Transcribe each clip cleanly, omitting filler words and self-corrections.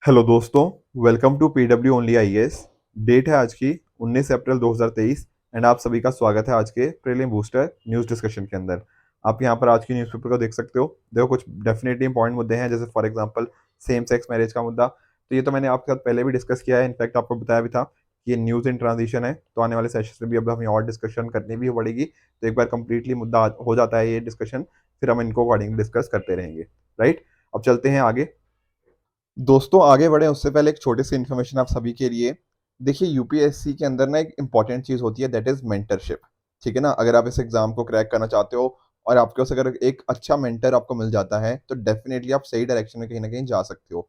Hello दोस्तों, welcome to PW only IAS. Date है आज की 19 अप्रैल 2023 एंड आप सभी का स्वागत है आज के प्रीलिम बूस्टर न्यूज़ डिस्कशन के अंदर। आप यहां पर आज की न्यूज़पेपर को देख सकते हो। देखो, कुछ डेफिनेटली इंपॉर्टेंट मुद्दे हैं, जैसे for example same sex marriage का मुद्दा। तो ये तो मैंने आपके साथ पहले भी डिस्कस किया है, इनफैक्ट आपको बताया भी था कि ये न्यूज़ इन ट्रांजिशन है, तो आने वाले सेशन में भी अब हमें और डिस्कशन करनी भी पड़ेगी। तो एक बार कंप्लीटली मुद्दा हो जाता है ये डिस्कशन, फिर हम इनको अकॉर्डिंग डिस्कस करते रहेंगे। राइट, अब चलते हैं आगे। दोस्तों, आगे बढ़े उससे पहले एक छोटी सी इन्फॉर्मेशन आप सभी के लिए। देखिए, यूपीएससी के अंदर ना एक इंपॉर्टेंट चीज होती है, दैट इज मेंटरशिप। ठीक है ना, अगर आप इस एग्जाम को क्रैक करना चाहते हो और आपके पास अगर एक अच्छा मेंटर आपको मिल जाता है तो डेफिनेटली आप सही डायरेक्शन में कहीं ना कहीं जा सकते हो।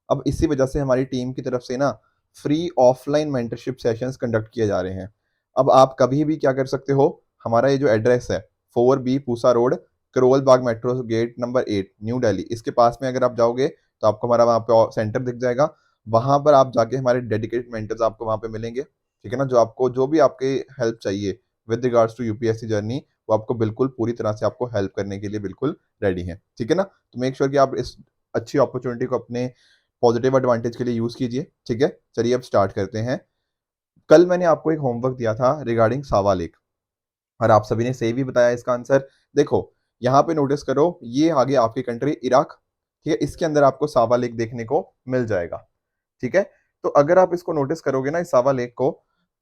अब इसी वजह से हमारी टीम की तरफ से ना free offline mentorship sessions conduct किए जा रहे हैं। अब आप कभी भी क्या कर सकते हो, हमारा ये जो एड्रेस है 4B Pusa road, Karol Bagh metro gate number 8, New Delhi, इसके पास में अगर आप जाओगे तो आपको हमारा वहाँ पे सेंटर दिख जाएगा। वहां पर आप जाके हमारे डेडिकेटेड मेंटर्स आपको वहां पे मिलेंगे। ठीक है ना, जो आपको जो भी आपके हेल्प चाहिए with regards to UPSC journey, वो आपको बिल्कुल पूरी तरह से आपको हेल्प करने के लिए बिल्कुल रेडी है। ठीक है ना, तो मेक श्योर कि आप इस अच्छी अपॉर्चुनिटी को अपने पॉजिटिव एडवांटेज के लिए यूज कीजिए। ठीक है, चलिए अब स्टार्ट करते हैं। कल मैंने आपको एक होमवर्क दिया था रिगार्डिंग सावा लेक, और आप सभी ने सही भी बताया इसका आंसर। देखो, यहाँ पे नोटिस करो, ये आगे आपकी कंट्री इराक। ठीक है, इसके अंदर आपको सावा लेक देखने को मिल जाएगा। ठीक है, तो अगर आप इसको नोटिस करोगे ना, इस सावा लेक को,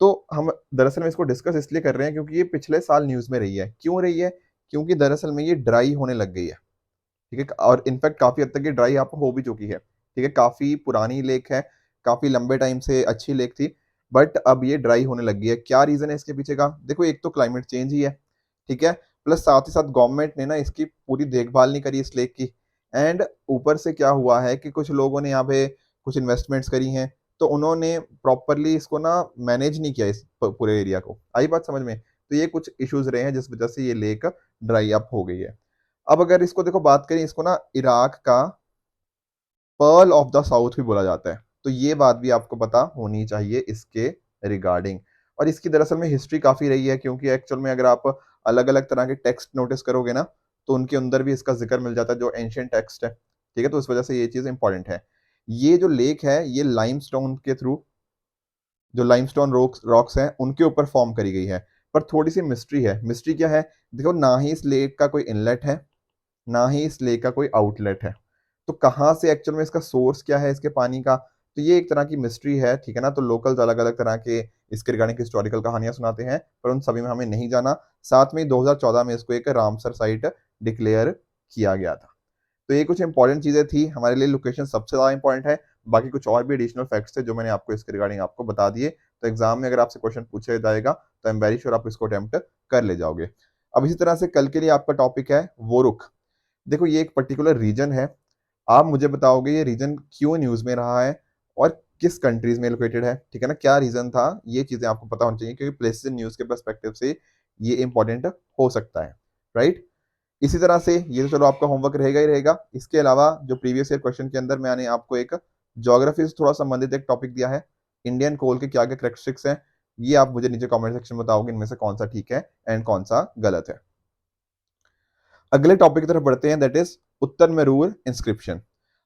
तो हम दरअसल में इसको डिस्कस इसलिए कर रहे हैं क्योंकि ये पिछले साल न्यूज में रही है। क्यों रही है? क्योंकि दरअसल में ये ड्राई होने लग गई है। ठीक है, और इनफैक्ट काफी हद तक ये ड्राई आप हो भी चुकी है। ठीक है, काफी पुरानी लेक है, काफी लंबे टाइम से अच्छी लेक थी, बट अब ये ड्राई होने लगी है। क्या रीजन है इसके पीछे का? देखो, एक तो क्लाइमेट चेंज ही है। ठीक है, प्लस साथ ही साथ गवर्नमेंट ने ना इसकी पूरी देखभाल नहीं करी इस लेक की। एंड ऊपर से क्या हुआ है कि कुछ लोगों ने यहाँ पे कुछ इन्वेस्टमेंट्स करी हैं, तो उन्होंने प्रॉपरली इसको ना मैनेज नहीं किया, इस पूरे एरिया को। आई बात समझ में? तो ये कुछ इश्यूज रहे हैं जिस वजह से ये लेक ड्राई अप हो गई है। अब अगर इसको देखो, बात करें, इसको ना इराक का पर्ल ऑफ द साउथ भी बोला जाता है, तो ये बात भी आपको पता होनी चाहिए इसके रिगार्डिंग। और इसकी दरअसल में हिस्ट्री काफी रही है, क्योंकि एक्चुअल में अगर आप अलग अलग तरह के टेक्स्ट नोटिस करोगे ना, तो उनके अंदर भी इसका जिक्र मिल जाता है, जो एंशियंट टेक्स्ट है। ठीक है, तो इस वजह से ये चीज इंपॉर्टेंट है। ये जो लेक है, ये लाइमस्टोन के थ्रू, जो लाइमस्टोन रॉक्स रॉक्स हैं उनके ऊपर फॉर्म करी गई है। पर थोड़ी सी मिस्ट्री है। मिस्ट्री क्या है? देखो, ना ही इस लेक का कोई इनलेट है, ना ही इस लेक का कोई आउटलेट है। तो कहाँ से एक्चुअल में इसका सोर्स क्या है इसके पानी का, तो ये एक तरह की मिस्ट्री है। ठीक है ना, तो लोकल्स अलग अलग तरह के इसके रिगार्डिंग हिस्टोरिकल कहानियां सुनाते हैं, पर उन सभी में हमें नहीं जाना। साथ में 2014 में इसको एक रामसर साइट डिक्लेयर किया गया था। तो ये कुछ इंपॉर्टेंट चीजें थी हमारे लिए, लोकेशन सबसे ज्यादा इंपॉर्टेंट है। बाकी कुछ और भी एडिशनल फैक्ट्स थे जो मैंने आपको इसके रिगार्डिंग आपको बता दिए। तो एग्जाम में अगर आपसे क्वेश्चन पूछा जाएगा तो आई एम वेरी श्योर आप इसको अटेम्प्ट कर ले जाओगे। अब इसी तरह से कल के लिए आपका टॉपिक है वोरुख। देखो, ये एक पर्टिकुलर रीजन है। आप मुझे बताओगे ये रीजन क्यों न्यूज में रहा है और किस कंट्रीज में लोकेटेड है। ठीक है ना, क्या रीजन था, ये चीजें आपको पता होनी चाहिए, क्योंकि प्लेसेस इन न्यूज के पर्सपेक्टिव से ये इंपॉर्टेंट हो सकता है। राइट, इसी तरह से ये तो चलो आपका होमवर्क रहेगा ही रहेगा। इसके अलावा जो प्रीवियस ईयर क्वेश्चन के अंदर मैंने आपको एक ज्योग्राफी से थोड़ा संबंधित एक टॉपिक दिया है, इंडियन कोल के क्या क्या करेक्टरिस्टिक्स हैं, ये आप मुझे नीचे कमेंट सेक्शन में बताओगे इनमें से कौन सा ठीक है एंड कौन सा गलत है। अगले टॉपिक की तरफ बढ़ते हैं, that is Uttar Merur inscription.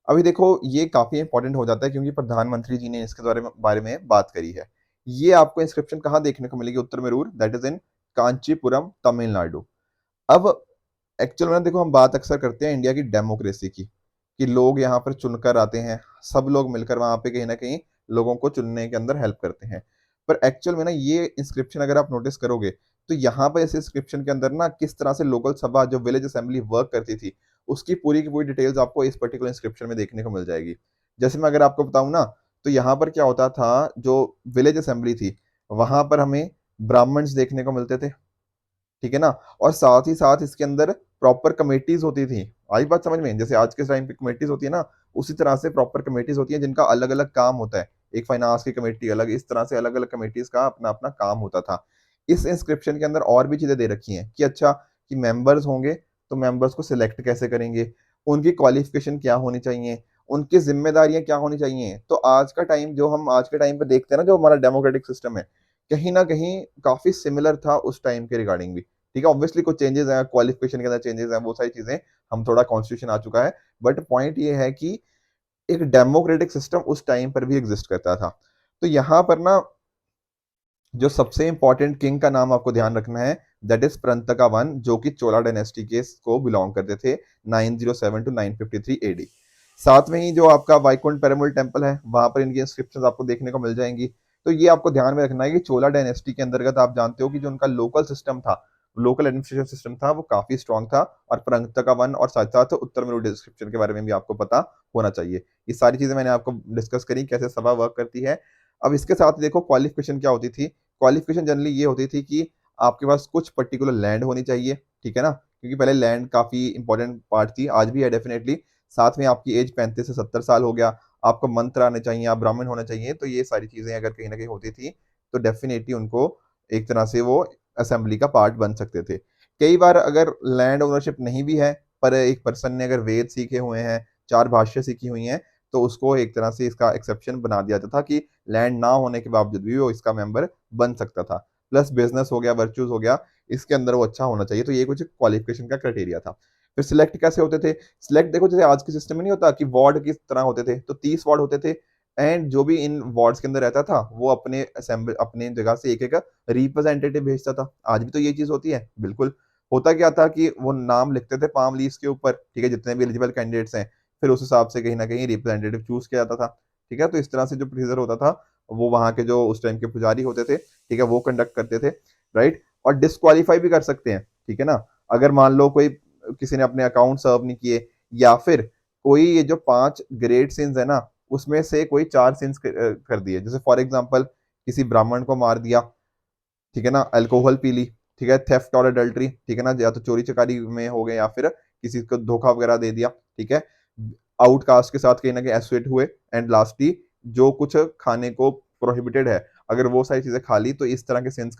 अभी देखो, ये काफी इंपॉर्टेंट हो जाता है क्योंकि प्रधानमंत्री जी ने इसके बारे में बात करी है। ये आपको इंस्क्रिप्शन कहाँ देखने को मिलेगी? Uttaramerur, that is in Kanchipuram, Tamil Nadu. अब एक्चुअल में देखो, हम बात अक्सर करते हैं इंडिया की डेमोक्रेसी की, कि लोग यहाँ पर चुनकर आते हैं, सब लोग मिलकर वहां पे कहीं ना कहीं लोगों को चुनने के अंदर हेल्प करते हैं। पर एक्चुअल में ना, ये इंस्क्रिप्शन अगर आप नोटिस करोगे, तो यहाँ पर इस इंस्क्रिप्शन के अंदर ना किस तरह से लोकल सभा, जो विलेज असेंबली वर्क करती थी, उसकी पूरी की पूरी डिटेल्स आपको इस पर्टिकुलर इंस्क्रिप्शन में देखने को मिल जाएगी। जैसे मैं अगर आपको बताऊं ना, तो यहाँ पर क्या होता था, जो विलेज असेंबली थी, वहां पर हमें ब्राह्मण्स देखने को मिलते थे। ठीक है ना, और साथ ही साथ इसके अंदर प्रॉपर कमेटीज होती थी। आई बात समझ में? जैसे आज के टाइम पे कमेटीज होती है ना, उसी तरह से प्रॉपर कमेटीज होती है जिनका अलग अलग काम होता है। एक फाइनेंस की कमेटी अलग, इस तरह से अलग अलग कमेटीज का अपना अपना काम होता था। इस इंस्क्रिप्शन के अंदर और भी चीजें दे रखी हैं कि अच्छा, कि मेंबर्स होंगे तो मेंबर्स को सिलेक्ट कैसे करेंगे, उनकी क्वालिफिकेशन क्या होनी चाहिए, उनकी जिम्मेदारियां क्या होनी चाहिए। तो आज का टाइम, जो हम आज के टाइम पे देखते हैं ना, जो हमारा डेमोक्रेटिक सिस्टम है, कहीं ना कहीं काफी सिमिलर था उस टाइम के रिगार्डिंग भी। ठीक है, ऑब्वियसली कुछ चेंजेस हैं, क्वालिफिकेशन के अंदर चेंजेस हैं, वो सारी चीजें, हम थोड़ा कॉन्स्टिट्यूशन आ चुका है, बट पॉइंट ये है कि एक डेमोक्रेटिक सिस्टम उस टाइम पर भी एग्जिस्ट करता था। तो यहाँ पर ना जो सबसे इंपॉर्टेंट किंग का नाम आपको ध्यान रखना है, दैट इज परंतका वन, जो कि चोला डायनेस्टी के को बिलोंग करते थे 907 टू 953 एडी। साथ में ही जो आपका वाइकुंठ पेरुमल टेम्पल है, वहां पर इनकी इंस्क्रिप्शंस आपको देखने को मिल जाएंगी। तो ये आपको ध्यान में रखना है कि चोला डायनेस्टी के अंतर्गत आप जानते हो कि जो उनका लोकल सिस्टम था, लोकल एडमिनिस्ट्रेशन सिस्टम था, वो काफी स्ट्रांग था। और परंतका वन और साथ साथ उत्तर मेरू डिस्क्रिप्शन के बारे में भी आपको पता होना चाहिए। ये सारी चीजें मैंने आपको डिस्कस करी कैसे सभा वर्क करती है। अब इसके साथ देखो क्वालिफिकेशन क्या होती थी। क्वालिफिकेशन जनरली ये होती थी कि आपके पास कुछ पर्टिकुलर लैंड होनी चाहिए, ठीक है ना, क्योंकि पहले लैंड काफी इंपॉर्टेंट पार्ट थी, आज भी है डेफिनेटली। साथ में आपकी एज 35 से 70 साल हो गया, आपको मंत्र आने चाहिए, आप ब्राह्मण होना चाहिए। तो ये सारी चीजें अगर कहीं ना कहीं होती थी तो डेफिनेटली उनको एक तरह से वो असेंबली का पार्ट बन सकते थे। कई बार अगर लैंड ओनरशिप नहीं भी है, पर एक पर्सन ने अगर वेद सीखे हुए हैं, 4 भाष्य सीखी हुई हैं, तो उसको एक तरह से इसका एक्सेप्शन बना दिया जाता था कि लैंड ना होने के बावजूद भी वो इसका मेंबर बन सकता था। प्लस बिजनेस हो गया, वर्चूज हो गया, इसके अंदर वो अच्छा होना चाहिए। तो ये कुछ क्वालिफिकेशन का क्राइटेरिया था। फिर सिलेक्ट कैसे होते थे? सिलेक्ट देखो जैसे आज के सिस्टम में नहीं होता कि वार्ड की तरह होते थे, तो 30 वार्ड होते थे। एंड जो भी इन वार्ड्स के अंदर रहता था वो अपने असेंबली अपने जगह से एक एक रिप्रेजेंटेटिव भेजता था। आज भी तो ये चीज होती है बिल्कुल। होता क्या था कि वो नाम लिखते थे पाम लीव्स के ऊपर, ठीक है, जितने भी एलिजिबल कैंडिडेट्स हैं, फिर उस हिसाब से कहीं ना कहीं रिप्रेजेंटेटिव चूज किया जाता था। ठीक है, तो इस तरह से जो प्रोसीजर होता था वो वहां के जो उस टाइम के पुजारी होते थे, ठीक है, वो कंडक्ट करते थे। राइट। और डिस्क्वालीफाई भी कर सकते हैं, ठीक है ना, अगर मान लो कोई किसी ने अपने अकाउंट सर्व नहीं किए, या फिर कोई ये जो 5 ग्रेट सिंस है ना, उसमें से कोई 4 सिंस कर दिए, जैसे फॉर एग्जाम्पल किसी ब्राह्मण को मार दिया, ठीक है ना, अल्कोहल पी ली, ठीक है, थेफ्ट और अडल्ट्री, ठीक है ना, या तो चोरी चकारी में हो गए या फिर किसी को धोखा वगैरह दे दिया, ठीक है, आउटकास्ट के साथ कहीं ना कहीं एसोसिएट हुए, एंड लास्टली जो कुछ खाने को प्रोहिबिटेड है, अगर वो सारी चीजें खा ली, तो इस तरह के सेंस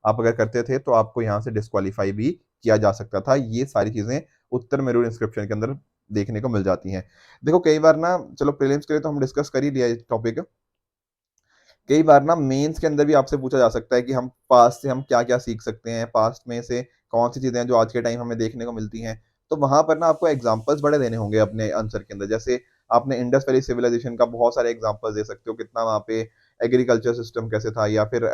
आप अगर करते थे तो आपको यहाँ से डिस्क्वालीफाई भी किया जा सकता था। ये सारी चीजें उत्तर मेरू इंस्क्रिप्शन के अंदर देखने को मिल जाती हैं। देखो कई बार ना, चलो प्रीलिम्स के लिए तो हम डिस्कस कर ही लिया टॉपिक, कई बार ना मेंस के अंदर भी आपसे पूछा जा सकता है कि हम पास्ट से हम क्या क्या सीख सकते हैं, पास्ट में से कौन सी चीजें हैं जो आज के टाइम हमें देखने को मिलती हैं। तो वहां पर ना आपको एग्जांपल्स बड़े देने होंगे अपने आंसर के अंदर। जैसे आपने इंडस वैली सिविलाइजेशन का बहुत सारे एग्जांपल्स दे सकते हो, कितना वहाँ पे एग्रीकल्चर सिस्टम कैसे था, या फिर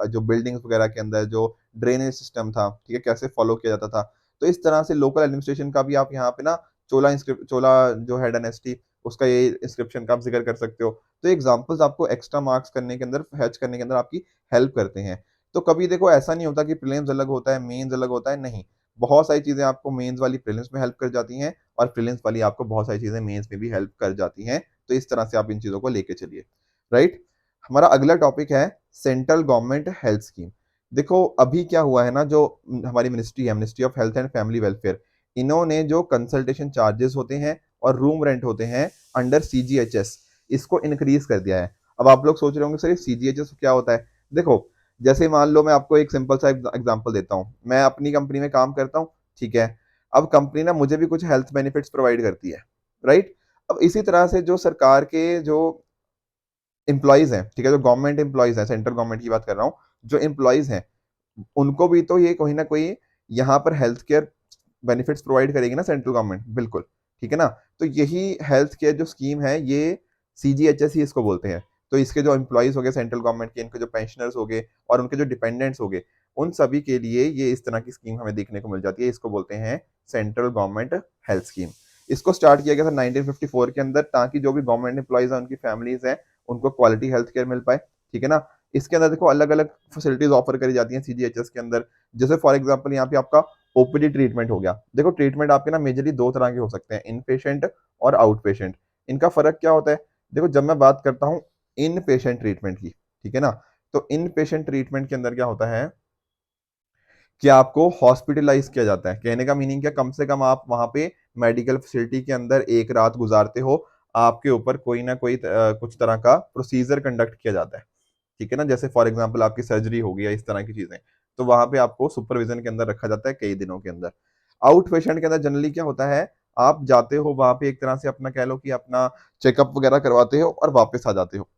जो बिल्डिंग्स वगैरह के अंदर जो ड्रेनेज सिस्टम था, ठीक है, कैसे फॉलो किया जाता था। तो इस तरह से लोकल एडमिनिस्ट्रेशन का भी आप यहाँ पे ना चोला जो है डायनेस्टी, उसका ये इंस्क्रिप्शन का आप जिक्र कर सकते हो। तो एग्जाम्पल्स आपको एक्स्ट्रा मार्क्स करने के अंदर, फैच करने के अंदर आपकी हेल्प करते हैं। तो कभी देखो ऐसा नहीं होता कि प्रीलिम्स अलग होता है मेंस अलग होता है, नहीं, बहुत सारी चीजें आपको मेंस वाली प्रीलिम्स में हेल्प कर जाती हैं, और प्रीलिम्स वाली आपको बहुत सारी चीजें मेंस में भी हेल्प कर जाती हैं। तो इस तरह से आप इन चीजों को लेके चलिए। राइट। हमारा अगला टॉपिक है सेंट्रल गवर्नमेंट हेल्थ स्कीम। देखो अभी क्या हुआ है ना, जो हमारी मिनिस्ट्री है, ministry of health and family welfare, इन्होंने जो कंसल्टेशन चार्जेस होते हैं और रूम रेंट होते हैं अंडर सीजीएचएस, इसको इंक्रीज कर दिया है। अब आप लोग सोच रहे होंगे सर ये सीजीएचएस क्या होता है? देखो जैसे मान लो मैं आपको एक सिंपल सा एग्जांपल देता हूँ, मैं अपनी कंपनी में काम करता हूँ, ठीक है, अब कंपनी ना मुझे भी कुछ हेल्थ बेनिफिट्स प्रोवाइड करती है। राइट। अब इसी तरह से जो सरकार के जो एम्प्लॉयज हैं, ठीक है, जो गवर्नमेंट एम्प्लॉयज हैं, सेंट्रल गवर्नमेंट की बात कर रहा हूँ, जो एम्प्लॉयज हैं उनको भी तो ये कोई ना कोई यहाँ पर हेल्थ केयर बेनिफिट्स प्रोवाइड करेगी ना सेंट्रल गवर्नमेंट, बिल्कुल, ठीक है ना। तो यही हेल्थ केयर जो स्कीम है ये सीजीएचएस ही इसको बोलते हैं। तो इसके जो एम्प्लॉयज हो गए सेंट्रल गवर्नमेंट के, इनके जो पेंशनर्स हो गए और उनके जो डिपेंडेंट्स हो गए, उन सभी के लिए ये इस तरह की स्कीम हमें देखने को मिल जाती है। इसको बोलते हैं सेंट्रल गवर्नमेंट हेल्थ स्कीम। इसको स्टार्ट किया गया था 1954 के अंदर, ताकि जो भी गवर्नमेंट एम्प्लॉयज हैं, उनकी फैमिलीज हैं, उनको क्वालिटी हेल्थ केयर मिल पाए, ठीक है ना। इसके अंदर देखो अलग अलग फैसिलिटीज ऑफर करी जाती हैं सीजीएचएस के अंदर। जैसे फॉर एग्जांपल यहाँ पे आपका ओपीडी ट्रीटमेंट हो गया। देखो ट्रीटमेंट आपके ना मेजरली 2 तरह के हो सकते हैं, इन पेशेंट और आउट पेशेंट। इनका फर्क क्या होता है? देखो जब मैं बात करता हूँ इन पेशेंट ट्रीटमेंट की, ठीक है ना, तो इन पेशेंट ट्रीटमेंट के अंदर क्या होता है कि आपको हॉस्पिटलाइज किया जाता है। कहने का मीनिंग क्या, कम से कम आप वहां पे मेडिकल फैसिलिटी के अंदर एक रात गुजारते हो, आपके ऊपर कोई ना कोई कुछ तरह का प्रोसीजर कंडक्ट किया जाता है, ठीक है ना। जैसे फॉर एग्जांपल आपकी सर्जरी हो गई या इस तरह की चीजें, तो वहां पे आपको सुपरविजन के अंदर रखा जाता है कई दिनों के अंदर। आउट पेशेंट के अंदर जनरली क्या होता है, आप जाते हो वहां पे एक तरह से अपना कह लो कि अपना चेकअप वगैरह करवाते हो और वापस आ जाते हो।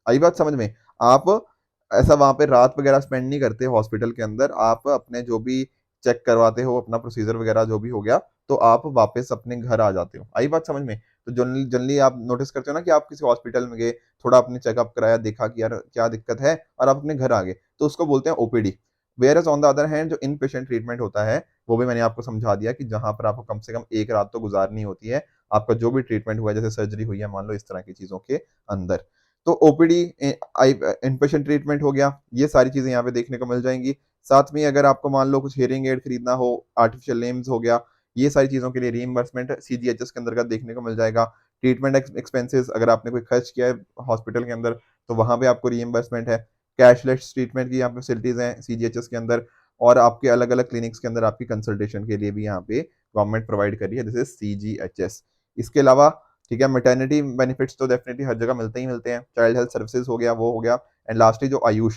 आई बात समझ में? आप ऐसा वहां पे रात वगैरह स्पेंड नहीं करते हॉस्पिटल के अंदर, आप अपने जो भी चेक करवाते हो अपना प्रोसीजर वगैरह जो भी हो गया, तो आप वापस अपने घर आ जाते हो। आई बात समझ में? तो जनरली जनरली आप नोटिस करते हो ना कि आप किसी हॉस्पिटल में गए, थोड़ा आपने चेकअप कराया, देखा कि यार क्या दिक्कत है, और आप अपने घर आ गए, तो उसको बोलते हैं OPD. Whereas on the other hand जो इन पेशेंट ट्रीटमेंट होता है, वो भी मैंने आपको समझा दिया कि जहां पर आपको कम से कम एक रात तो गुजारनी होती है, आपका जो भी ट्रीटमेंट हुआ है, जैसे सर्जरी हुई है मान लो, इस तरह की चीजों के अंदर। तो ओपीडी इन पेशेंट ट्रीटमेंट हो गया, ये सारी चीजें यहाँ पे देखने को मिल जाएंगी। साथ में अगर आपको मान लो कुछ हियरिंग एड खरीदना हो, आर्टिफिशियल लिम्स हो गया, ये सारी चीजों के लिए रीइंबर्समेंट सीजीएचएस के अंदर का देखने को मिल जाएगा। ट्रीटमेंट एक्सपेंसेस अगर आपने कोई खर्च किया है हॉस्पिटल के अंदर, तो वहां पे आपको रीइंबर्समेंट है। कैशलेस ट्रीटमेंट की यहाँ पे फैसिलिटीज हैं सीजीएचएस के अंदर, और आपके अलग अलग क्लिनिक्स के अंदर आपकी कंसल्टेशन के लिए भी यहाँ पे गवर्नमेंट प्रोवाइड कर रही है, दिस इज सीजीएचएस। इसके अलावा ठीक है, मैटरनिटी बेनिफिट्स तो डेफिनेटली हर जगह मिलते ही मिलते हैं, चाइल्ड हेल्थ सर्विसेज हो गया, वो हो गया। एंड लास्टली जो आयुष,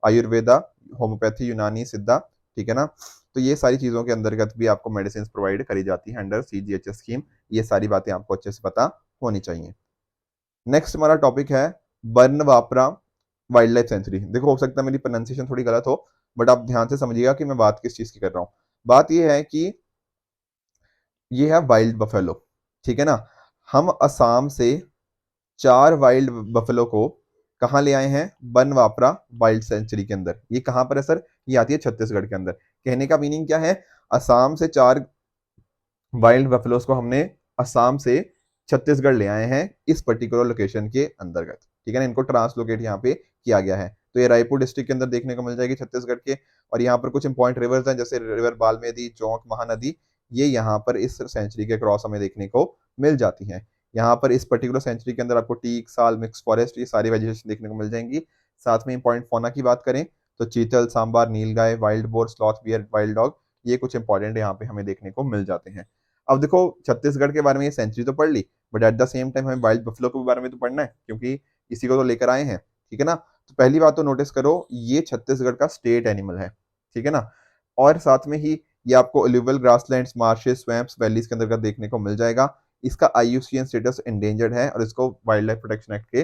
आयुर्वेदा, होम्योपैथी, यूनानी, सिद्धा, ठीक है ना, तो ये सारी चीजों के अंतर्गत भी आपको मेडिसिन प्रोवाइड करी जाती है अंडर सीजीएचएस स्कीम। ये सारी बातें आपको अच्छे से पता होनी चाहिए। नेक्स्ट हमारा टॉपिक है बर्नवापरा वाइल्ड लाइफ सेंचुरी। देखो, हो सकता है मेरी प्रोनाउंसिएशन थोड़ी गलत हो, बट आप ध्यान से समझिएगा कि मैं बात किस चीज की कर रहा हूँ। बात ये है कि ये है वाइल्ड बफेलो, ठीक है ना। हम असम से 4 वाइल्ड बफेलो को कहाँ ले आए हैं? बनवापरा वाइल्ड सेंचुरी के अंदर। ये कहाँ पर है सर? ये आती है छत्तीसगढ़ के अंदर। कहने का मीनिंग क्या है? असम से 4 वाइल्ड बफेलोस को हमने असम से छत्तीसगढ़ ले आए हैं इस पर्टिकुलर लोकेशन के अंतर्गत, ठीक है ना। इनको ट्रांसलोकेट यहाँ पे किया गया है। तो ये रायपुर डिस्ट्रिक्ट के अंदर देखने को मिल जाएगी छत्तीसगढ़ के। और यहाँ पर कुछ इंपॉर्टेंट रिवर्स हैं, जैसे रिवर बाल्मेदी, चौंक, महानदी, ये यहाँ पर इस सेंचुरी के क्रॉस हमें देखने को मिल जाती हैं। यहाँ पर इस पर्टिकुलर सेंचुरी के अंदर आपको टीक, साल, मिक्स फॉरेस्ट, ये सारी वेजिटेशन देखने को मिल जाएंगी। साथ में इंपॉर्टेंट फौना की बात करें तो chital, sambar, nilgai, wild boar, sloth bear, wild dog, ये कुछ इंपॉर्टेंट यहाँ पे हमें देखने को मिल जाते हैं। अब देखो, छत्तीसगढ़ के बारे में ये सेंचुरी तो पढ़ ली, but at the same time हमें वाइल्ड बफलो के बारे में तो पढ़ना है, क्योंकि इसी को तो लेकर आए हैं, ठीक है ना। तो पहली बात तो नोटिस करो, ये छत्तीसगढ़ का स्टेट एनिमल है, ठीक है ना। और साथ में ही ये आपको alluvial grasslands, marches, swamps, valleys के अंदर देखने को मिल जाएगा। इसका आईयूसीएन स्टेटस एंडेंजर्ड है, और इसको वाइल्ड लाइफ प्रोटेक्शन एक्ट के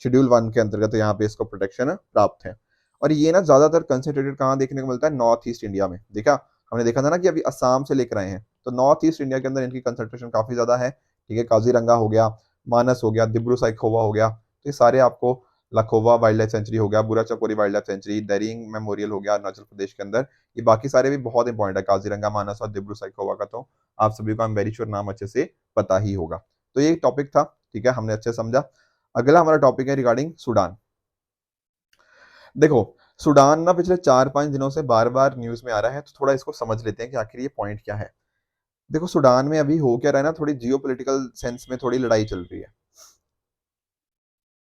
शेड्यूल 1 के अंतर्गत यहाँ पे इसको प्रोटेक्शन प्राप्त है। और ये ना ज्यादातर कंसेंट्रेटेड कहाँ देखने को मिलता है? नॉर्थ ईस्ट इंडिया में। देखा, हमने देखा था ना कि अभी असम से लेकर आए हैं, तो नॉर्थ ईस्ट इंडिया के अंदर इनकी कंसंट्रेशन काफी ज्यादा है, ठीक है। काजीरंगा हो गया, मानस हो गया, दिब्रू साइखोवा हो गया, तो ये सारे आपको, लखोवा वाइल्ड लाइफ सेंचुरी हो गया, बुरा चकोरी wild life sanctuary, during memorial हो गया अरुणाचल प्रदेश के अंदर, ये बाकी सारे भी बहुत इंपॉर्टेंट है। काजीरंगा, मानस और दिब्रू साइखोवा का तो आप सभी को, आई एम वेरी श्योर, नाम अच्छे से पता ही होगा। तो ये टॉपिक था, ठीक है, हमने अच्छे समझा। अगला हमारा टॉपिक है रिगार्डिंग सूडान। देखो, सूडान ना पिछले 4-5 दिनों से बार बार न्यूज में आ रहा है, तो थोड़ा इसको समझ लेते हैं कि आखिर ये पॉइंट क्या है। देखो, सूडान में अभी हो क्या रहा है ना, थोड़ी जियोपॉलिटिकल सेंस में थोड़ी लड़ाई चल रही है।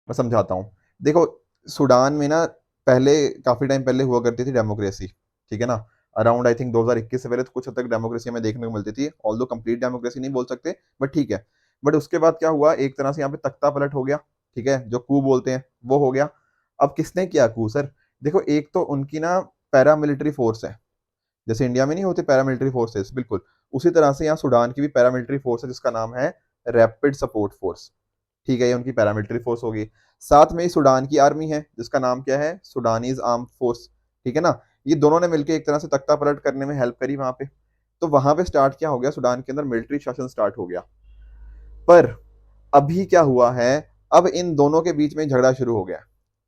मैं समझाता हूँ। देखो, सूडान में ना पहले, काफी टाइम पहले हुआ करती थी डेमोक्रेसी, ठीक है ना। अराउंड आई थिंक 2021 से पहले तो कुछ हद तक डेमोक्रेसी हमें देखने को मिलती थी, ऑल्दो कंप्लीट डेमोक्रेसी नहीं बोल सकते, बट ठीक है। बट उसके बाद क्या हुआ, एक तरह से यहाँ पे तख्ता पलट हो गया, ठीक है, जो कू बोलते हैं वो हो गया। अब किसने किया कू सर? देखो, एक तो उनकी ना पैरामिलिट्री फोर्स है, जैसे इंडिया में नहीं होते पैरामिलिट्री फोर्सेस, बिल्कुल उसी तरह से यहाँ सूडान की भी पैरामिलिट्री फोर्स है, जिसका नाम है रैपिड सपोर्ट फोर्स, ठीक है। ये उनकी पैरामिलिट्री फोर्स होगी। साथ में ही सूडान की आर्मी है, जिसका नाम क्या है? सूडानीज आर्म फोर्स, ठीक है ना। ये दोनों ने मिलकर एक तरह से तख्ता पलट करने में हेल्प करी वहां पे। तो वहां पे स्टार्ट क्या हो गया, सूडान के अंदर मिलिट्री शासन स्टार्ट हो गया। पर अभी क्या हुआ है, अब इन दोनों के बीच में झगड़ा शुरू हो गया,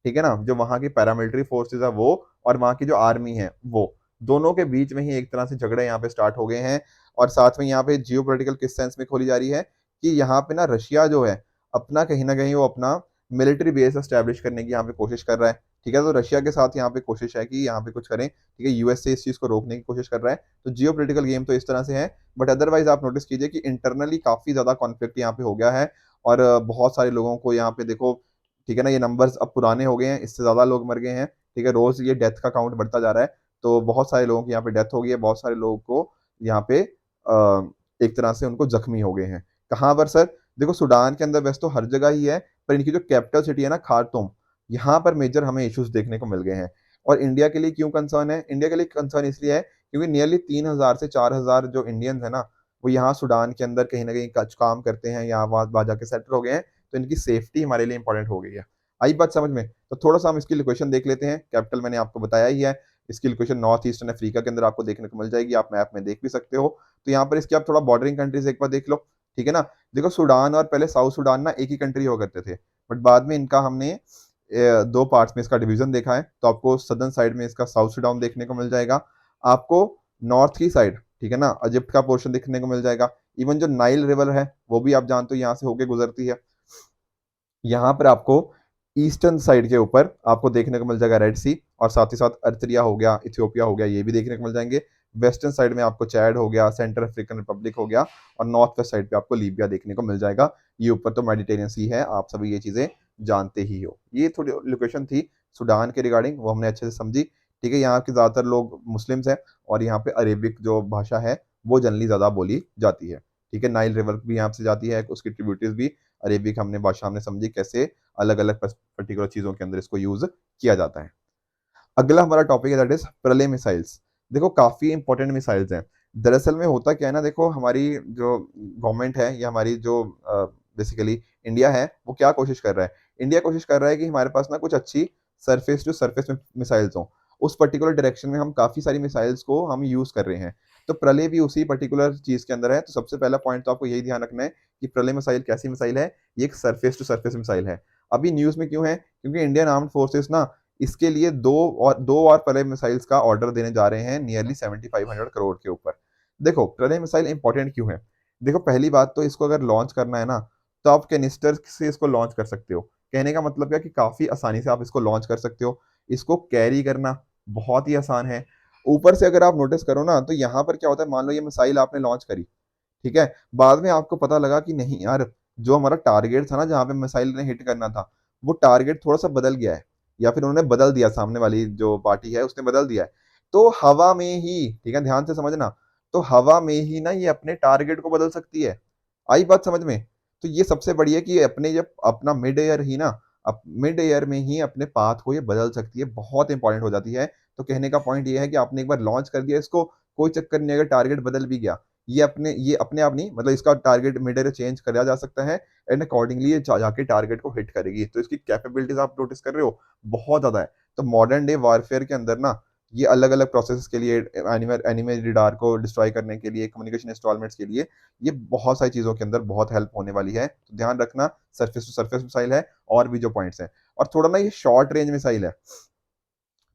ठीक है ना। जो वहां की पैरामिलिट्री फोर्सेज है वो, और वहां की जो आर्मी है वो, दोनों के बीच में ही एक तरह से झगड़े यहाँ पे स्टार्ट हो गए हैं। और साथ में यहाँ पे जियो पोलिटिकल किस सेंस में खोली जा रही है कि यहाँ पे ना रशिया जो है अपना कहीं ना कहीं वो अपना मिलिट्री बेस एस्टेब्लिश करने की यहाँ पे कोशिश कर रहा है, ठीक है। तो रशिया के साथ यहाँ पे कोशिश है कि यहाँ पे कुछ करें, ठीक है। यूएसए इस चीज को रोकने की कोशिश कर रहा है। तो जियो पोलिटिकल गेम तो इस तरह से है, बट अदरवाइज आप नोटिस कीजिए कि इंटरनली काफी ज्यादा कॉन्फ्लिक्ट यहाँ पे हो गया है। और बहुत सारे लोगों को यहाँ पे देखो, ठीक है ना, ये नंबर्स अब पुराने हो गए हैं, इससे ज्यादा लोग मर गए हैं, ठीक है। रोज ये डेथ का काउंट बढ़ता जा रहा है। तो बहुत सारे लोगों की यहाँ पे डेथ हो गई है, बहुत सारे लोगों को यहाँ पे एक तरह से उनको जख्मी हो गए हैं। कहाँ पर सर? देखो, सूडान के अंदर वैसे तो हर जगह ही है, पर इनकी जो कैपिटल सिटी है ना, खार्तूम, यहाँ पर मेजर हमें इश्यूज देखने को मिल गए हैं। और इंडिया के लिए क्यों कंसर्न है? इंडिया के लिए कंसर्न इसलिए है क्योंकि नियरली 3,000 से 4,000 जो इंडियंस है ना, वो यहाँ सूडान के अंदर कहीं ना कहीं काम करते हैं, यहाँ वहाँ जाके सेटल हो गए हैं। तो इनकी सेफ्टी हमारे लिए इंपॉर्टेंट हो गई है। आई बात समझ में? तो थोड़ा सा हम इसकी लोकेशन देख लेते हैं। कैपिटल मैंने आपको बताया ही है, इसकी लोकेशन नॉर्थ ईस्टर्न अफ्रीका के अंदर आपको देखने को मिल जाएगी, आप मैप में देख भी सकते हो। तो यहाँ पर इसकी आप थोड़ा बॉर्डरिंग कंट्रीज एक बार देख लो, ठीक है ना। देखो सूडान और पहले साउथ सूडान ना एक ही कंट्री हुआ करते थे, बट बाद में इनका हमने दो पार्ट्स में इसका डिवीजन देखा है। तो आपको सदर्न साइड में इसका साउथ सूडान देखने को मिल जाएगा, आपको नॉर्थ की साइड, ठीक है ना, इजिप्ट का पोर्शन देखने को मिल जाएगा। इवन जो नाइल रिवर है वो भी आप जानते हो यहाँ से होके गुजरती है। यहाँ पर आपको ईस्टर्न साइड के ऊपर आपको देखने को मिल जाएगा रेड सी, और साथ ही साथ अर्थरिया हो गया, इथियोपिया हो गया, ये भी देखने को मिल जाएंगे। वेस्टर्न साइड में आपको चैड हो गया, सेंट्रल अफ्रीकन रिपब्लिक हो गया, और नॉर्थ वेस्ट साइड पे आपको लीबिया देखने को मिल जाएगा। ये ऊपर तो मेडिटेरियन सी है, आप सभी ये चीजें जानते ही हो। ये थोड़ी लोकेशन थी सूडान के रिगार्डिंग, वो हमने अच्छे से समझी, ठीक है। यहाँ के ज्यादातर लोग मुस्लिम्स हैं, और यहाँ पे अरेबिक जो भाषा है वो जनरली ज्यादा बोली जाती है, ठीक है। नाइल रिवर भी यहाँ से जाती है, उसकी ट्रिब्यूटरीज भी अरेबिक हमने भाषा हमने समझी कैसे अलग अलग पर्टिकुलर चीजों के अंदर इसको यूज किया जाता है। अगला हमारा टॉपिक है दैट इज प्रलय मिसाइल्स। देखो काफी इंपॉर्टेंट मिसाइल्स हैं। दरअसल में होता क्या है ना, देखो हमारी जो गवर्नमेंट है या हमारी जो बेसिकली इंडिया है, वो क्या कोशिश कर रहा है, इंडिया कोशिश कर रहा है कि हमारे पास ना कुछ अच्छी सरफेस टू सरफेस मिसाइल्स हो। उस पर्टिकुलर डायरेक्शन में हम काफी सारी मिसाइल्स को हम यूज कर रहे हैं। तो प्रलय भी उसी पर्टिकुलर चीज के अंदर है। तो सबसे पहला पॉइंट तो आपको यही ध्यान रखना है कि प्रलय मिसाइल कैसी मिसाइल है, ये एक सरफेस टू सरफेस मिसाइल है। अभी न्यूज में क्यों है, क्योंकि इंडियन आर्म्ड फोर्सेस ना इसके लिए दो और प्रलय मिसाइल्स का ऑर्डर देने जा रहे हैं, नियरली 7500 करोड़ के ऊपर। देखो प्रलय मिसाइल इंपॉर्टेंट क्यों है, देखो पहली बात तो इसको अगर लॉन्च करना है ना, तो आप कैनिस्टर से इसको लॉन्च कर सकते हो। कहने का मतलब क्या कि काफी आसानी से आप इसको लॉन्च कर सकते हो। इसको कैरी करना बहुत ही आसान है। ऊपर से अगर आप नोटिस करो ना, तो यहाँ पर क्या होता है, मान लो ये मिसाइल आपने लॉन्च करी, ठीक है, बाद में आपको पता लगा कि नहीं यार, जो हमारा टारगेट था ना जहां पे मिसाइल ने हिट करना था, वो टारगेट थोड़ा सा बदल गया है, या फिर उन्होंने बदल दिया, सामने वाली जो पार्टी है उसने बदल दिया है। तो हवा में ही, ठीक है, ध्यान से समझना, तो हवा में ही ना ये अपने टारगेट को बदल सकती है। आई बात समझ में। तो ये सबसे बड़ी है कि अपने जब अपना मिड एयर ही ना, मिड एयर में ही अपने पाथ को ये बदल सकती है, बहुत इंपॉर्टेंट हो जाती है। तो कहने का पॉइंट ये है कि आपने एक बार लॉन्च कर दिया इसको, कोई चक्कर नहीं, अगर टारगेट बदल भी गया, ये अपने आप नहीं, मतलब इसका टारगेट मिड एयर चेंज करा जा सकता है, एंड अकॉर्डिंगली ये जाके टारगेट को हिट करेगी। तो इसकी कैपेबिलिटीज आप नोटिस कर रहे हो, बहुत ज्यादा है। तो मॉडर्न डे वॉरफेयर के अंदर ना ये अलग अलग प्रोसेस के लिए, एनिमे रिडार को डिस्ट्रॉय करने के लिए, कम्युनिकेशन इंस्टॉलमेंट्स के लिए, ये बहुत सारी चीजों के अंदर बहुत हेल्प होने वाली है। तो ध्यान रखना, सरफेस टू सरफेस मिसाइल है, और भी जो पॉइंट्स हैं, और थोड़ा ना ये शॉर्ट रेंज मिसाइल है,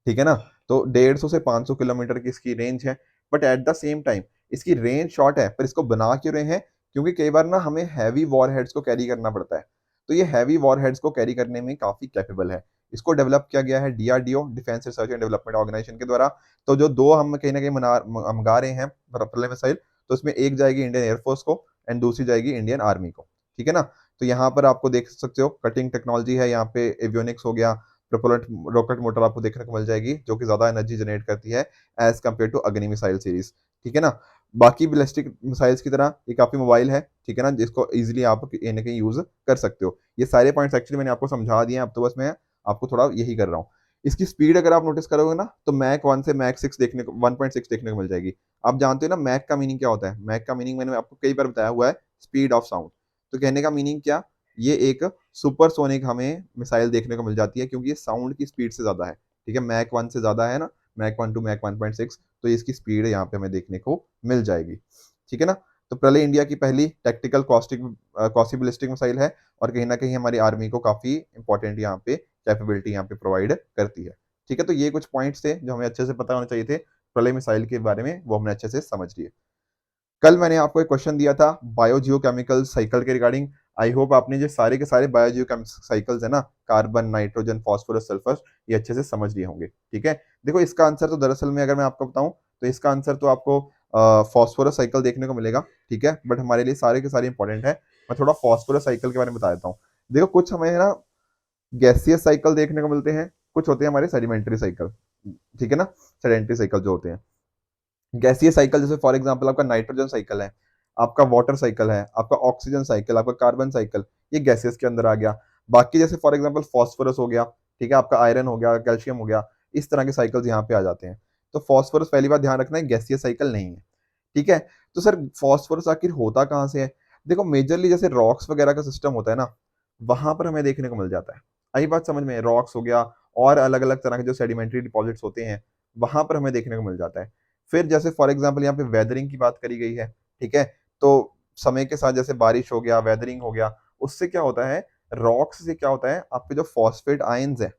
ठीक है ना। तो 150 से 500 किलोमीटर की इसकी रेंज है, but at the same time इसकी रेंज शॉर्ट है। पर इसको बना क्यों रहे हैं, क्योंकि कई बार ना हमें हैवी वॉरहेड्स को कैरी करना पड़ता है। तो ये हैवी वॉरहेड्स को कैरी करने में काफी कैपेबल है। इसको डेवलप किया गया है DRDO, defence research and development organisation के द्वारा। तो जो दो हम कहीं ना कहीं मंगा रहे हैं प्रलय मिसाइल, तो उसमें एक जाएगी इंडियन एयरफोर्स को, एंड दूसरी जाएगी इंडियन आर्मी को, ठीक है ना। तो यहाँ पर आपको देख सकते हो कटिंग टेक्नोलॉजी है, यहाँ पे एवियोनिक्स हो गया, प्रोपेलर रॉकेट मोटर आपको देखने को मिल जाएगी, जो कि ज्यादा एनर्जी जनरेट करती है एज कम्पेयर टू अग्नि मिसाइल सीरीज, ठीक है ना। बाकी बैलिस्टिक मिसाइल्स की तरह ये काफी मोबाइल है, ठीक है ना, जिसको इजीली आप कहीं ना कहीं यूज कर सकते हो। ये सारे पॉइंट्स एक्चुअली मैंने आपको समझा दिए हैं, अब तो बस मैं आपको थोड़ा यही कर रहा हूँ। इसकी स्पीड अगर आप नोटिस करोगे ना, तो मैक 1 से मैक 6 देखने को 1.6 देखने को मिल जाएगी। आप जानते हो ना मैक का मीनिंग क्या होता है, मैक का मीनिंग मैंने आपको कई बार बताया हुआ है, स्पीड ऑफ साउंड। तो कहने का मीनिंग क्या, ये एक सुपरसोनिक हमें मिसाइल देखने को मिल जाती है, क्योंकि ये साउंड की स्पीड से ज्यादा है, ठीक है, मैक 1 से ज्यादा है ना, मैक 1 टू मैक 1.6, तो इसकी स्पीड यहाँ पे हमें देखने को मिल जाएगी, ठीक है ना। तो प्रलय इंडिया की पहली टैक्टिकल कॉस्टिक बैलिस्टिक मिसाइल है, और कहीं ना कहीं हमारी आर्मी को काफी इंपॉर्टेंट यहाँ पे कैपेबिलिटी यहाँ पे प्रोवाइड करती है, ठीक है। तो ये कुछ पॉइंट्स थे जो हमें अच्छे से पता होने चाहिए थे प्रलय मिसाइल के बारे में, वो हमने अच्छे से समझ लिए। कल मैंने आपको एक क्वेश्चन दिया था बायोजियोकेमिकल साइकिल के रिगार्डिंग। आई होप आपने जो सारे के सारे बायोजियोकेमिकल साइकिल्स है ना, कार्बन, नाइट्रोजन, फास्फोरस, सल्फर, ये अच्छे से समझ लिए होंगे, ठीक है। देखो इसका आंसर तो दरअसल में अगर मैं आपको बताऊं, तो इसका आंसर तो आपको फास्फोरस साइकिल देखने को मिलेगा, ठीक है, बट हमारे लिए सारे के सारे इंपॉर्टेंट है। मैं थोड़ा फास्फोरस साइकिल के बारे में बता देता हूँ। देखो कुछ हमें ना गैसियस साइकिल देखने को मिलते हैं, कुछ होते हैं हमारे सेडिमेंट्री साइकिल, ठीक है ना, सेडेंट्री साइकिल जो होते हैं। गैसीय साइकिल जैसे फॉर एग्जांपल आपका नाइट्रोजन साइकिल है, आपका वाटर साइकिल है, आपका ऑक्सीजन साइकिल, आपका कार्बन साइकिल, ये गैसेस के अंदर आ गया। बाकी जैसे फॉर एग्जांपल फॉस्फोरस हो गया, ठीक है, आपका आयरन हो गया, कैल्शियम हो गया, इस तरह के साइकिल्स यहाँ पे आ जाते हैं। तो फॉस्फोरस पहली बात ध्यान रखना है, गैसीय साइकिल नहीं है, ठीक है। तो सर फॉस्फोरस आखिर होता कहाँ से है, देखो मेजरली जैसे रॉक्स वगैरह का सिस्टम होता है ना, वहां पर हमें देखने को मिल जाता है। आई बात समझ में, रॉक्स हो गया और अलग अलग तरह के जो सेडिमेंट्री डिपॉजिट्स होते हैं, वहां पर हमें देखने को मिल जाता है। फिर जैसे फॉर एग्जाम्पल यहाँ पे वेदरिंग की बात करी गई है, ठीक है, तो समय के साथ जैसे बारिश हो गया, वेदरिंग हो गया, उससे क्या होता है, रॉक्स से क्या होता है, आपके जो फॉस्फेट आयंस है,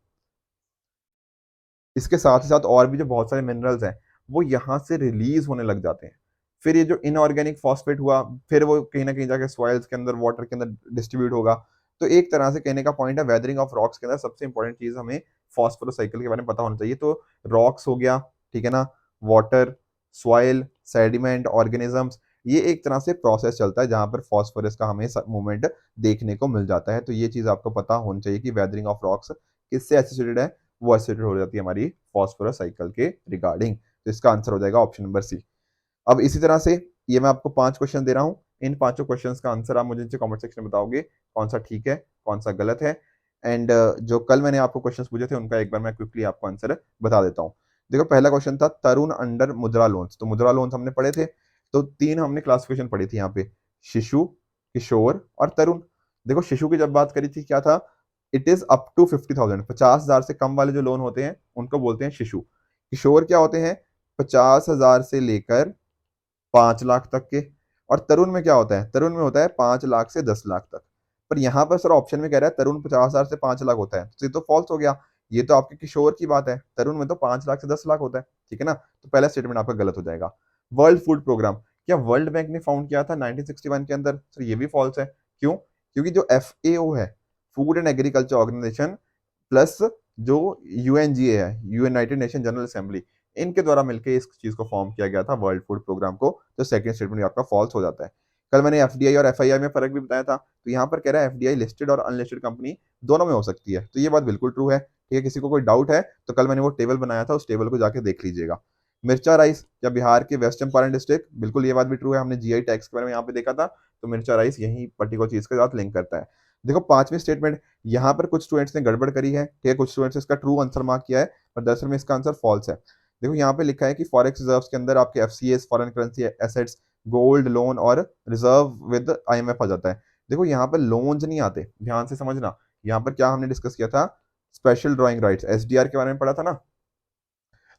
इसके साथ ही साथ और भी जो बहुत सारे मिनरल्स हैं, वो यहाँ से रिलीज होने लग जाते हैं। फिर ये जो इनऑर्गेनिक फॉस्फेट हुआ, फिर वो कहीं ना कहीं जाके सॉइल्स के अंदर, वाटर के अंदर डिस्ट्रीब्यूट होगा। तो एक तरह से कहने का पॉइंट है, वेदरिंग ऑफ रॉक्स के अंदर सबसे इंपॉर्टेंट चीज हमें फॉस्फोरस साइकिल के बारे में पता होना चाहिए। तो रॉक्स हो गया, ठीक है ना, वाटर, सॉइल, सेडिमेंट, ऑर्गेनिजम्स, ये एक तरह से प्रोसेस चलता है जहां पर फॉस्फोरस का हमें मूवमेंट देखने को मिल जाता है। तो ये चीज आपको पता होनी चाहिए कि वेदरिंग ऑफ रॉक्स किससे एसोसिएटेड है, वो एसोसिएटेड हो जाती है हमारी फॉस्फोरस साइकिल के रिगार्डिंग। तो इसका आंसर हो जाएगा ऑप्शन नंबर सी। अब इसी तरह से ये मैं आपको 5 क्वेश्चन दे रहा हूँ, इन 5 क्वेश्चन का आंसर आप मुझे नीचे कमेंट सेक्शन में बताओगे कौन सा ठीक है, कौन सा गलत है। एंड जो कल मैंने आपको क्वेश्चन पूछे थे उनका एक बार मैं क्विकली आपको आंसर बता देता हूँ। देखो पहला क्वेश्चन था तरुण अंडर मुद्रा लोन्स। तो मुद्रा लोन्स हमने पढ़े थे, तो 3 हमने क्लासिफिकेशन पढ़ी थी यहाँ पे, शिशु, किशोर और तरुण। देखो शिशु की जब बात करी थी क्या था, इट इज अप टू 50,000, 50,000 से कम वाले जो लोन होते हैं उनको बोलते हैं शिशु। किशोर क्या होते हैं, 50,000 से लेकर 5 लाख तक के। और तरुण में क्या होता है, तरुण में होता है 5 लाख से 10 लाख तक। पर यहाँ पर सर ऑप्शन में कह रहा है तरुण 50,000 से 5 लाख होता है, तो ये तो फॉल्स हो गया। ये तो आपके किशोर की बात है, तरुण में तो 5 लाख से 10 लाख होता है, ठीक है ना। तो पहला स्टेटमेंट आपका गलत हो जाएगा। वर्ल्ड फूड प्रोग्राम, क्या वर्ल्ड बैंक ने फाउंड किया था 1961 के अंदर, सर ये भी फॉल्स है। क्यों, क्योंकि जो FAO है, food and agriculture organisation, plus जो UNGA है, यूनाइटेड नेशन जनरल असेंबली, इनके द्वारा मिलकर इस चीज को फॉर्म किया गया था वर्ल्ड फूड प्रोग्राम को। तो सेकंड स्टेटमेंट आपका फॉल्स हो जाता है। कल मैंने FDI और FII में फर्क भी बताया था, तो यहाँ पर कह रहा है FDI लिस्टेड और अनलिस्टेड कंपनी दोनों में हो सकती है। तो ये बात बिल्कुल ट्रू है, ठीक है। किसी को कोई डाउट है तो कल मैंने वो टेबल बनाया था, उस टेबल को जाके देख लीजिएगा। मिर्चा राइस क्या बिहार के वेस्ट चंपारण डिस्ट्रिक्ट, बिल्कुल ये बात भी ट्रू है, हमने GI टैक्स के बारे में यहाँ पे देखा था। तो मिर्चा राइस यही पर्टिकुलर चीज के साथ लिंक करता है। देखो पांचवी स्टेटमेंट, यहाँ पर कुछ स्टूडेंट्स ने गड़बड़ करी है, ठीक है, कुछ स्टूडेंट्स ने इसका ट्रू आंसर मार्क किया है, पर दरअसल में इसका आंसर फॉल्स है। देखो यहाँ पे लिखा है कि फॉरेक्स रिजर्व्स के अंदर आपके FCAs, foreign currency assets, gold loan और रिजर्व विद IMF आ जाता है। देखो यहाँ पर लोन्स नहीं आते, ध्यान से समझना। यहाँ पर क्या हमने डिस्कस किया था, स्पेशल ड्राइंग राइट्स, SDR के बारे में पढ़ा था ना।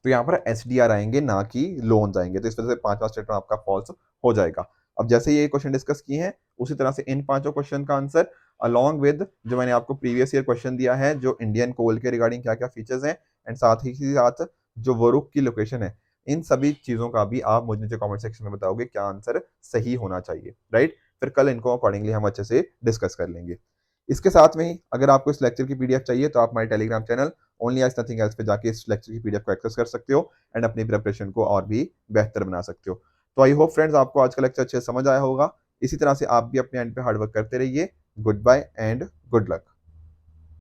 तो यहाँ पर SDR आएंगे, ना कि लोन्स आएंगे। तो इस वजह से पांचवा स्टेटमेंट आपका फॉल्स हो जाएगा। अब जैसे ये क्वेश्चन डिस्कस किए हैं, उसी तरह से इन 5 क्वेश्चन का आंसर अलॉन्ग विद जो मैंने आपको प्रीवियस ईयर क्वेश्चन दिया है, जो इंडियन कोल के रिगार्डिंग क्या क्या फीचर्स हैं, एंड साथ ही साथ जो वरुक की लोकेशन है, इन सभी चीजों का भी आप मुझे नीचे कमेंट सेक्शन में बताओगे क्या आंसर सही होना चाहिए, राइट। फिर कल इनको अकॉर्डिंगली हम अच्छे से डिस्कस कर लेंगे। इसके साथ में ही अगर आपको इस लेक्चर की PDF चाहिए तो आप हमारे टेलीग्राम चैनल ओनली आज नथिंग एल्स पे जाके इस लेक्चर की PDF को एक्सेस कर सकते हो एंड अपनी प्रिपरेशन को और भी बेहतर बना सकते हो। तो आई होप फ्रेंड्स आपको आज का लेक्चर अच्छे से समझ आया होगा। इसी तरह से आप भी अपने एंड पे हार्डवर्क करते रहिए। Goodbye and good luck.